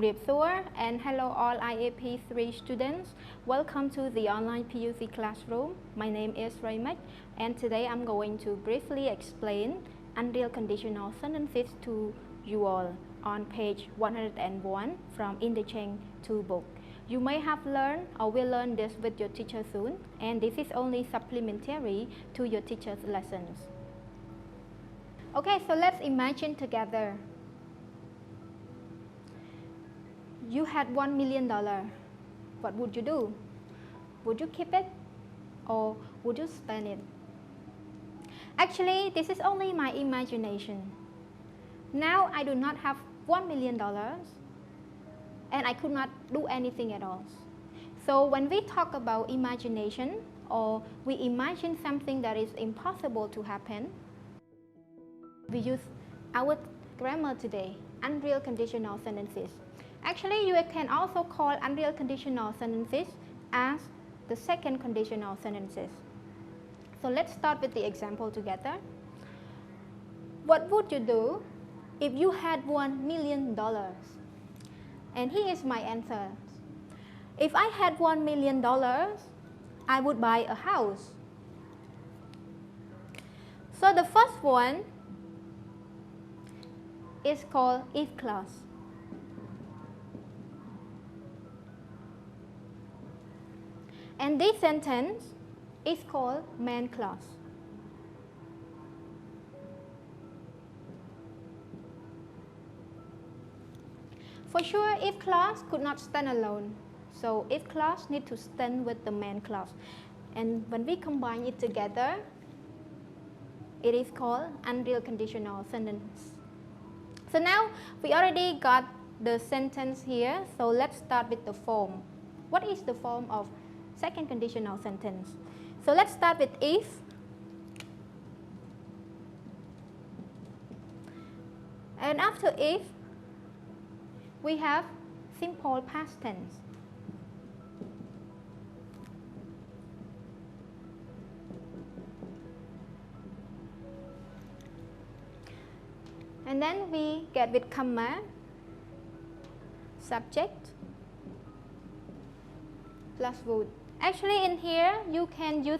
Sreymech and hello all IEAP-3 students. Welcome to the online PUC classroom. My name is Sreymech and today I'm going to briefly explain unreal conditional sentences to you all on page 101 from Interchange 2 book. You may have learned or will learn this with your teacher soon, and this is only supplementary to your teacher's lessons. Okay, so let's imagine together. You had $1 million. What would you do? Would you keep it or would you spend it? Actually, this is only my imagination. Now I do not have $1 million and I could not do anything at all. So when we talk about imagination or we imagine something that is impossible to happen, we use our grammar today, unreal conditional sentences. Actually, you can also call unreal conditional sentences as the second conditional sentences. So let's start with the example together. What would you do if you had $1 million? And here is my answer. If I had $1 million, I would buy a house. So the first one is called if clause. And this sentence is called main clause. For sure, if clause could not stand alone. So if clause need to stand with the main clause. And when we combine it together, it is called unreal conditional sentence. So now we already got the sentence here. So let's start with the form. What is the form of second conditional sentence? So let's start with if. And after if, we have simple past tense. And then we get with comma, subject plus would. Actually in here you can use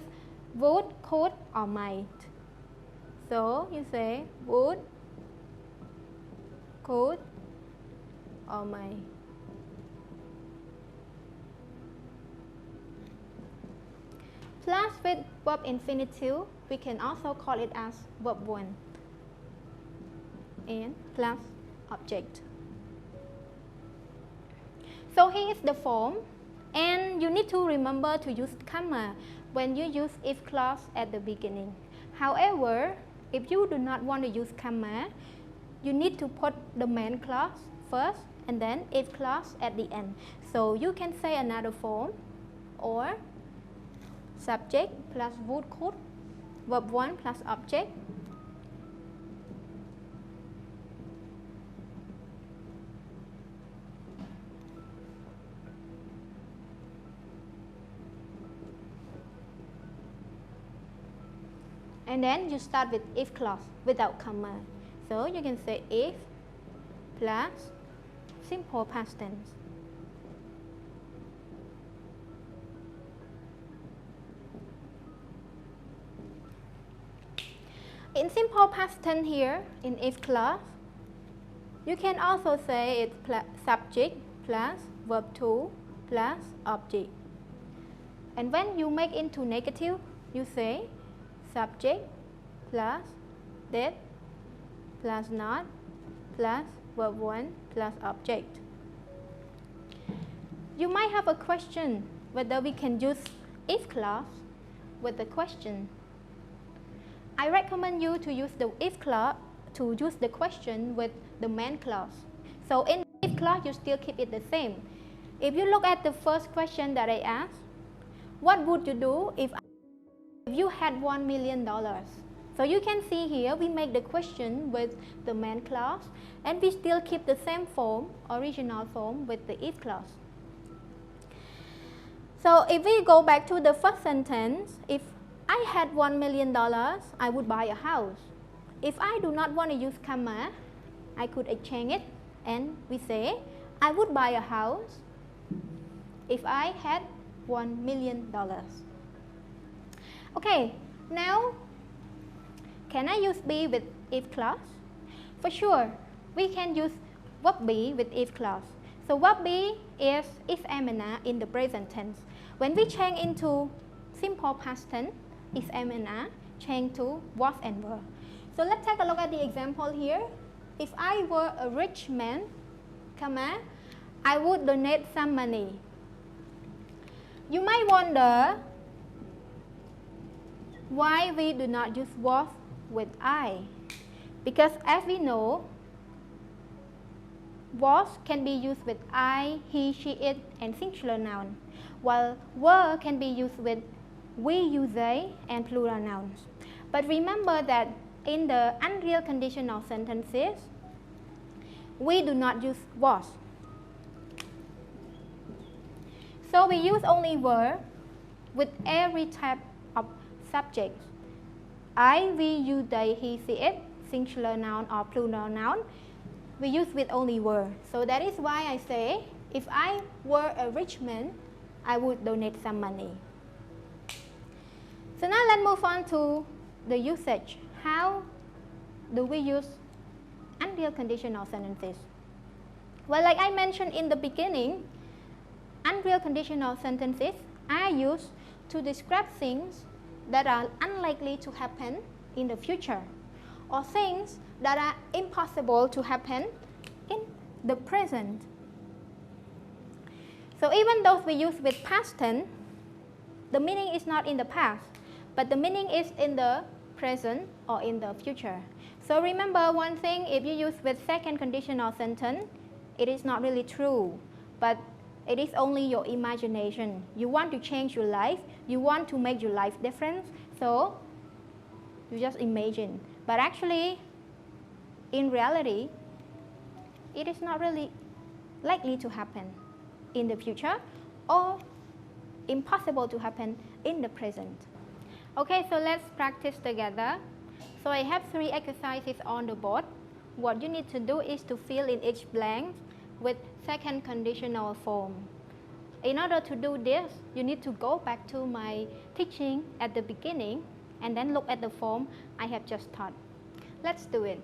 would, could or might. So you say would, could or might. Plus with verb infinitive, we can also call it as verb 1 and plus object. So here is the form. And you need to remember to use comma when you use if clause at the beginning. However, if you do not want to use comma, you need to put the main clause first and then if clause at the end. So you can say another form or subject plus would, could, verb 1 plus object. And then you start with if clause without comma. So you can say if plus simple past tense. In simple past tense here, in if clause, you can also say it's subject plus verb 2 plus object. And when you make into negative, you say subject plus that plus not plus verb 1 plus object. You might have a question whether we can use if clause with the question. I recommend you to use the if clause to use the question with the main clause. So in if clause you still keep it the same. If you look at the first question that I asked, what would you do if you had $1 million? So you can see here we make the question with the main clause and we still keep the same form, original form with the if clause. So if we go back to the first sentence, if I had $1 million, I would buy a house. If I do not want to use comma, I could exchange it and we say I would buy a house if I had $1 million. Okay, now can I use be with if clause? For sure, we can use verb be with if clause. So verb be is if am and are in the present tense. When we change into simple past tense, if am and are change to was and were. So let's take a look at the example here. If I were a rich man, comma, I would donate some money. You might wonder why we do not use was with I. Because as we know, was can be used with I, he, she, it, and singular noun, while were can be used with we, you, they, and plural nouns. But remember that in the unreal conditional sentences, we do not use was. So we use only were with every type of subject. I, we, you, they, he, she, it, singular noun or plural noun, we use with only were. So that is why I say, if I were a rich man, I would donate some money. So now let's move on to the usage. How do we use unreal conditional sentences? Well, like I mentioned in the beginning, unreal conditional sentences are used to describe things that are unlikely to happen in the future, or things that are impossible to happen in the present. So even though we use with past tense, the meaning is not in the past, but the meaning is in the present or in the future. So remember one thing, if you use with second conditional sentence, it is not really true, but it is only your imagination. You want to change your life, you want to make your life different, so you just imagine. But actually, in reality, it is not really likely to happen in the future or impossible to happen in the present. Okay, so let's practice together. So I have 3 exercises on the board. What you need to do is to fill in each blank with second conditional form. In order to do this, you need to go back to my teaching at the beginning and then look at the form I have just taught. Let's do it.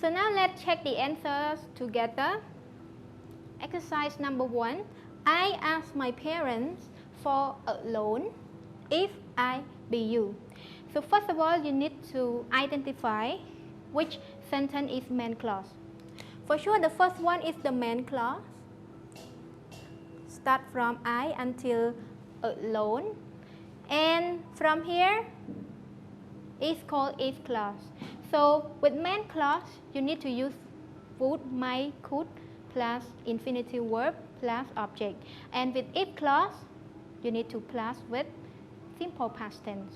So now let's check the answers together. Exercise number 1. I asked my parents for a loan if I be you. So first of all, you need to identify which sentence is main clause. For sure, the first one is the main clause. Start from I until alone. And from here, is called if clause. So with main clause, you need to use would, might, could, plus infinitive verb, plus object. And with if clause, you need to plus with simple past tense.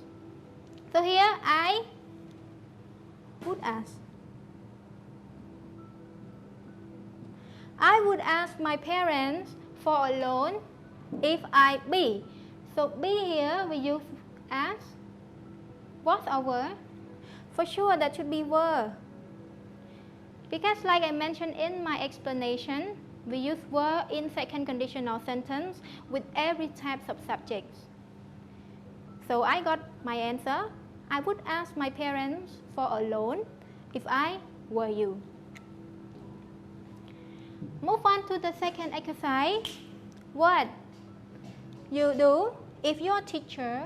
So here, I would ask. I would ask my parents for a loan if I be. So be here, we use as was or were. For sure, that should be were. Because like I mentioned in my explanation, we use were in second conditional sentence with every type of subjects. So I got my answer. I would ask my parents for a loan if I were you. Move on to the second exercise. What you do if your teacher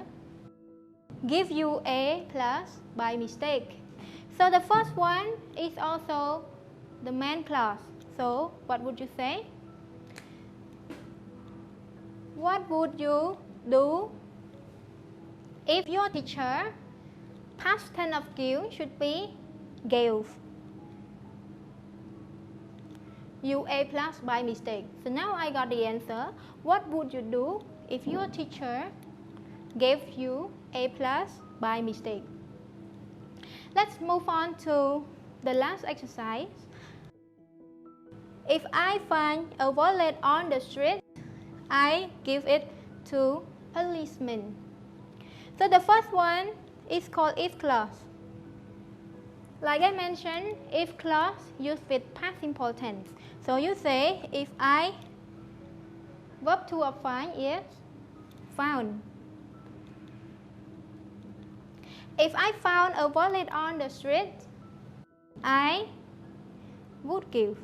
give you A plus by mistake. So the first one is also the main clause. So what would you say? What would you do if your teacher, past tense of give should be gave you A plus by mistake. So now I got the answer. What would you do if your teacher gave you A plus by mistake? Let's move on to the last exercise. If I find a wallet on the street, I give it to policeman. So the first one is called if clause. Like I mentioned, if clause used with past simple tense. So you say, if I, verb 2 of find is found. If I found a wallet on the street, I would give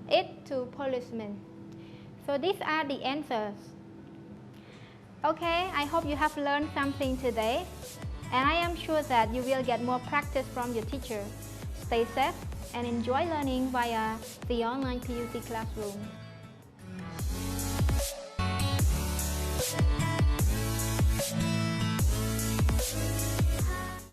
it to policemen. So these are the answers. Okay, I hope you have learned something today, and I am sure that you will get more practice from your teacher. Stay safe and enjoy learning via the online PUC classroom.